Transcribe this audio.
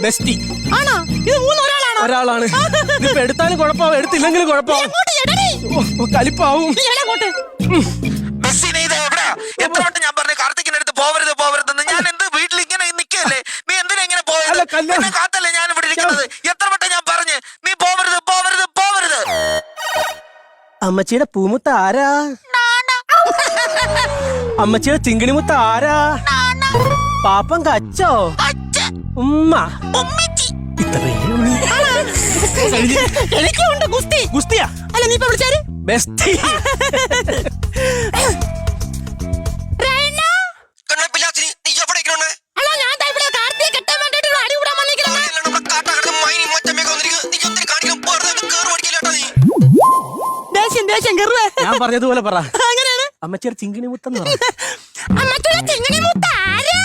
Bestie. ആണോ? ഇത് മൂന്നൊരാളാണോ? ഒരാളാണ്. ഇതിപ്പോ എടുത്താലും കുഴപ്പമാവും, എടുത്തില്ലെങ്കിലും കുഴപ്പമാവും. കലിപ്പാവും. എത്ര വട്ടം ഞാൻ പറഞ്ഞു കാർത്തിക്കിന്റെ അടുത്ത് പോവരുത് പോവരുതെന്ന്. ഞാൻ എന്ത് വീട്ടിൽ ഇങ്ങനെ നിൽക്കല്ലേ? നീ എന്തിനാ ഇങ്ങനെ പോയത്? എന്നെ കാത്തല്ലേ ഞാൻ ഇവിടെ ഇരിക്കുന്നത്? എത്ര വട്ടം ഞാൻ പറഞ്ഞു നീ പോവരുത് പോവരുത് പോവരുത്. അമ്മച്ചിയുടെ പൂമുത്ത ആരാ? അമ്മച്ചിയുടെ ചിങ്കിണിമുത്ത ആരാ? പാപ്പം കച്ചോ? ഉമ്മ. എനിക്കുണ്ട് ഗുസ്തി. ഗുസ്തിയാ? അല്ല നീ ഇപ്പൊ വിളിച്ചാര്? ബെസ്റ്റി. ഞാൻ പറഞ്ഞതുപോലെ പറ. അമ്മച്ചിയുടെ ചിങ്കിണി മുത്തെന്ന് പറ. അമ്മച്ചിയുടെ ചിങ്കിണി മുത്ത ആരാ?